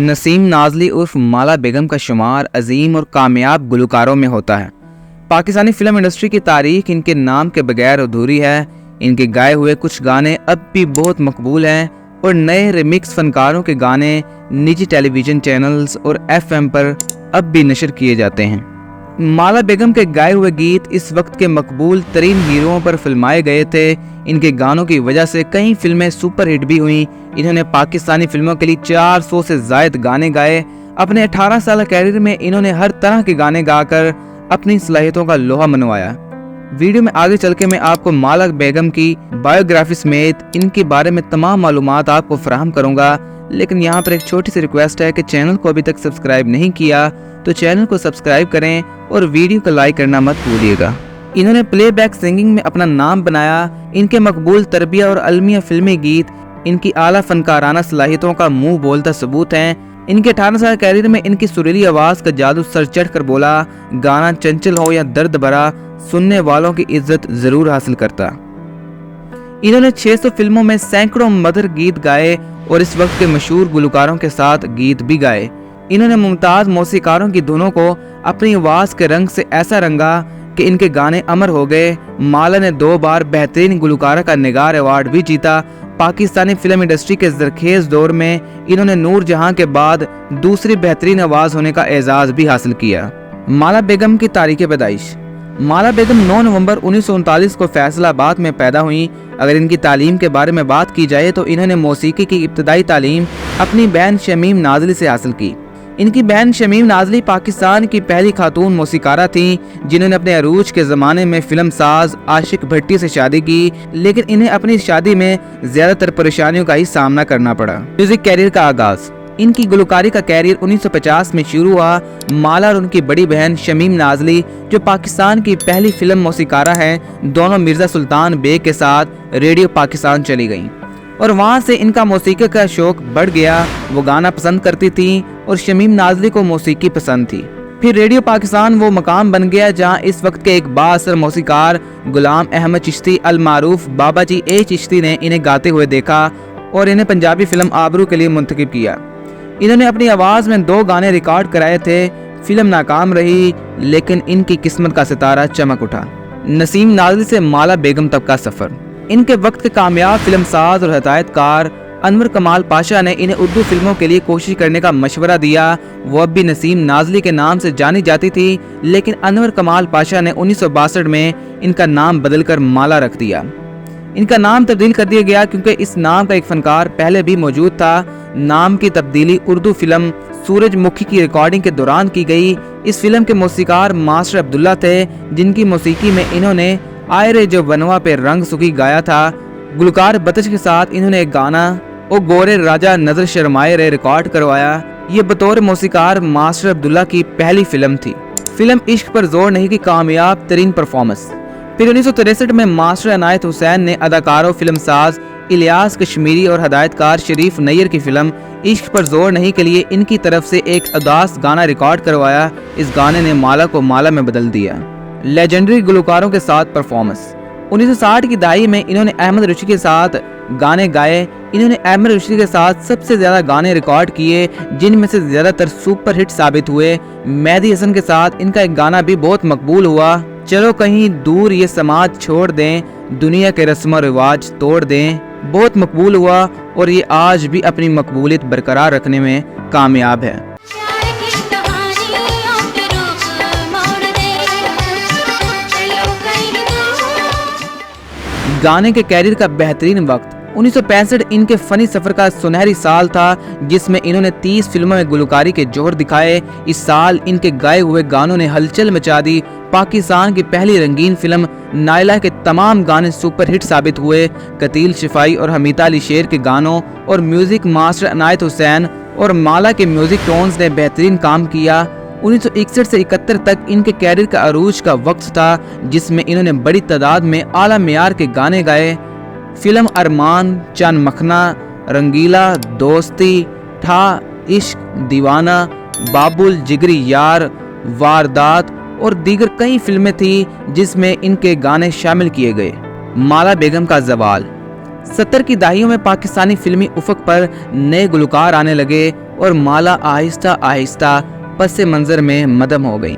नसीम नाज़ली उर्फ माला बेगम का शुमार अजीम और कामयाब गुलकारों में होता है। पाकिस्तानी फिल्म इंडस्ट्री की तारीख इनके नाम के बगैर अधूरी है। इनके गाए हुए कुछ गाने अब भी बहुत मकबूल हैं और नए रिमिक्स फनकारों के गाने निजी टेलीविज़न चैनल्स और FM पर अब भी नशर किए जाते हैं। माला बेगम के गाए हुए गीत इस वक्त के मकबूल तरीन हीरोओं पर फिल्माए गए थे। इनके गानों की वजह से कई फिल्में सुपर हिट भी हुईं। इन्होंने पाकिस्तानी फिल्मों के लिए 400 से ज़ायद गाने गाए। अपने 18 साल कैरियर में इन्होंने हर तरह के गाने गाकर अपनी सलाहियतों का लोहा मनवाया। वीडियो में आगे चल के मैं आपको माला बेगम की बायोग्राफी समेत इनके बारे में तमाम मालूमात आपको फराहम करूँगा, लेकिन यहाँ पर एक छोटी सी रिक्वेस्ट है कि चैनल को अभी तक सब्सक्राइब नहीं किया तो चैनल को सब्सक्राइब करें और वीडियो को लाइक करना मत भूलिएगा। इन्होंने प्लेबैक सिंगिंग में अपना नाम बनाया। इनके मकबूल तरबिया और अलमिया फिल्मी गीत इनकी आला फनकाराना सलाहियतों का मुंह बोलता सबूत हैं। इनके 18 साल कैरियर में इनकी सुरीली आवाज़ का जादू सर चढ़ कर बोला। गाना चंचल हो या दर्द भरा, सुनने वालों की इज्जत जरूर हासिल करता। इन्होंने 600 फिल्मों में सैकड़ों मधुर गीत गाए और इस वक्त के मशहूर गुलकारों के साथ गीत भी गाए। इन्होंने मुमताज़ मौसीकारों की धुनों को अपनी आवाज़ के रंग से ऐसा रंगा कि इनके गाने अमर हो गए। माला ने 2 बार बेहतरीन गुलकारा का निगार अवार्ड भी जीता। पाकिस्तानी फिल्म इंडस्ट्री के ज़रखेज़ दौर में इन्होंने नूर जहां के बाद दूसरी बेहतरीन आवाज़ होने का एजाज़ भी हासिल किया। माला बेगम की तारीख़ पैदाइश। माला बेगम 9 नवंबर 1939 को फैसलाबाद में पैदा हुई। अगर इनकी तालीम के बारे में बात की जाए तो इन्होंने मौसीकी की इब्तदाई तालीम अपनी बहन शमीम नाज़ली से हासिल की। इनकी बहन शमीम नाज़ली पाकिस्तान की पहली खातून मौसीकारा थी जिन्होंने अपने अरूज के ज़माने में फिल्म साज आशिक भट्टी से शादी की, लेकिन इन्हें अपनी शादी में ज़्यादातर परेशानियों का ही सामना करना पड़ा। म्यूजिक कैरियर का आगाज़। इनकी गुलकारी का कैरियर 1950 में शुरू हुआ। माला और उनकी बड़ी बहन शमीम नाज़ली जो पाकिस्तान की पहली फिल्म मौसीकारा हैं, दोनों मिर्ज़ा सुल्तान बेग के साथ रेडियो पाकिस्तान चली गईं और वहाँ से इनका मौसीकी का शौक बढ़ गया। वो गाना पसंद करती थी और शमीम नाज़ली को मौसीकी पसंद थी। फिर रेडियो पाकिस्तान वो मकाम बन गया जहाँ इस वक्त के एक बाअसर मौसीकार गुलाम अहमद चिश्ती अल मारूफ बाबा जी ए चिश्ती ने इन्हें गाते हुए देखा और इन्हें पंजाबी फिल्म आबरू के लिए मुंतखब किया। इन्होंने अपनी आवाज़ में 2 गाने रिकॉर्ड कराए थे। फिल्म नाकाम रही, लेकिन इनकी किस्मत का सितारा चमक उठा। नसीम नाज़ली से माला बेगम तक का सफ़र। इनके वक्त के कामयाब फिल्मसाज और हदायतकार अनवर कमाल पाशा ने इन्हें उर्दू फिल्मों के लिए कोशिश करने का मशवरा दिया। वो अब भी नसीम नाज़ली के नाम से जानी जाती थी, लेकिन अनवर कमाल पाशा ने 1962 में इनका नाम बदलकर माला रख दिया। इनका नाम तब्दील कर दिया गया क्योंकि इस नाम का एक फनकार पहले भी मौजूद था। नाम की तब्दीली उर्दू फिल्म सूरजमुखी की रिकॉर्डिंग के दौरान की गई। इस फिल्म के मौसीकार मास्टर अब्दुल्ला थे, जिनकी मौसीकी में इन्होंने आयरे जो बनवा पे रंग सुखी गाया था। गुलकार बतश के साथ इन्होंने एक गाना ओ गोरे राजा नजर शर्माए रे रिकॉर्ड करवाया। ये बतौर मौसीकार मास्टर अब्दुल्ला की पहली फिल्म थी। फिल्म इश्क पर जोर नहीं की कामयाब तरीन परफॉर्मेंस। फिर 1963 में मास्टर अनायत हुसैन ने अदाकारों फिल्मसाज इलियास कश्मीरी और हदायतकार शरीफ नैयर की फिल्म इश्क पर जोर नहीं के लिए इनकी तरफ से एक उदास गाना रिकॉर्ड करवाया। इस गाने ने माला को माला में बदल दिया। लेजेंडरी गुलकारों के साथ परफॉर्मेंस। 1960 की दहाई में इन्होंने अहमद रुशी के साथ गाने गाए। इन्होंने अहमद रुशी के साथ सबसे ज़्यादा गाने रिकॉर्ड किए, जिनमें से ज़्यादातर सुपर हिट साबित हुए। मेहदी हसन के साथ इनका एक गाना भी बहुत मकबूल हुआ, चलो कहीं दूर ये समाज छोड़ दें, दुनिया के रस्म रिवाज तोड़ दें। बहुत मकबूल हुआ और ये आज भी अपनी मकबूलियत बरकरार रखने में कामयाब है। गाने के कैरियर का बेहतरीन वक्त 1965 इनके फनी सफर का सुनहरी साल था, जिसमें इन्होंने 30 फिल्मों में गुलकारी के जोहर दिखाए। इस साल इनके गाए हुए गानों ने हलचल मचा दी। पाकिस्तान की पहली रंगीन फिल्म नायला के तमाम गाने सुपर हिट साबित हुए। कतील शिफाई और हमीदा अली शेर के गानों और म्यूजिक मास्टर अनायत हुसैन और माला के म्यूजिक टोन्स ने बेहतरीन काम किया। 1961 से 71 तक इनके कैरियर का अरूज का वक्त था, जिसमें इन्होंने बड़ी तादाद में आला मेयार के गाने गाए। फिल्म अरमान, चांद मखना, रंगीला, दोस्ती, ठा, इश्क, दीवाना, बाबुल, जिगरी यार, वारदात और दीगर कई फिल्में थी जिसमें इनके गाने शामिल किए गए। माला बेगम का ज़वाल। 70 की दहाइयों में पाकिस्तानी फिल्मी उफक पर नए गुलकार आने लगे और माला आहिस्ता आहिस्ता पस मंजर में मदम हो गई।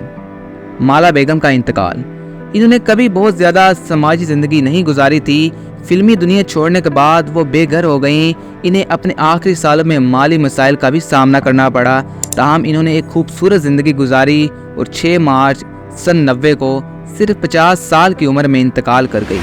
माला बेगम का इंतकाल। इन्होंने कभी बहुत ज़्यादा समाजी ज़िंदगी नहीं गुजारी थी। फिल्मी दुनिया छोड़ने के बाद वो बेघर हो गईं। इन्हें अपने आखिरी सालों में माली मसाइल का भी सामना करना पड़ा। ताहम इन्होंने एक खूबसूरत ज़िंदगी गुजारी और 6 मार्च सन 90 को सिर्फ 50 साल की उम्र में इंतकाल कर गई।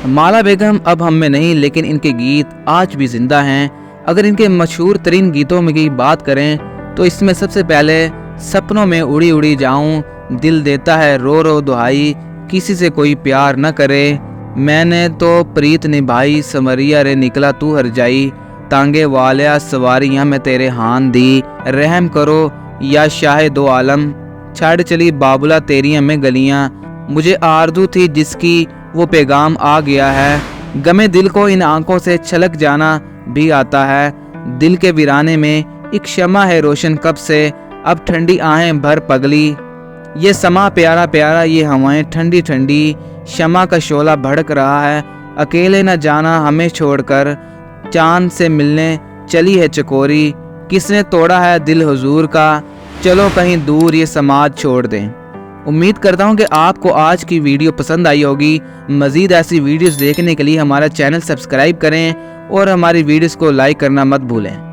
माला बेगम अब हम में नहीं, लेकिन इनके गीत आज भी जिंदा हैं। अगर इनके मशहूर तरीन गीतों में की बात करें तो इसमें सबसे पहले सपनों में उड़ी उड़ी जाऊं, दिल देता है रो रो दुहाई, किसी से कोई प्यार न करे, मैंने तो प्रीत निभाई, समरिया रे निकला तू हर जाई, तांगे वालिया सवारियां में तेरे हान दी, रहम करो या शाह दो आलम, छाड़ चली बाबुला तेरियां में गलियां, मुझे आरज़ू थी जिसकी वो पैगाम आ गया है, गमे दिल को इन आंखों से छलक जाना भी आता है, दिल के वीराने में एक शमा है रोशन कब से, अब ठंडी आहें भर पगली, ये समा प्यारा प्यारा ये हवाएं ठंडी ठंडी, शमा का शोला भड़क रहा है, अकेले न जाना हमें छोड़कर, चांद से मिलने चली है चकोरी, किसने तोड़ा है दिल हुजूर का, चलो कहीं दूर ये समाज छोड़ दें। उम्मीद करता हूँ कि आपको आज की वीडियो पसंद आई होगी। मज़ीद ऐसी वीडियोस देखने के लिए हमारा चैनल सब्सक्राइब करें और हमारी वीडियोस को लाइक करना मत भूलें।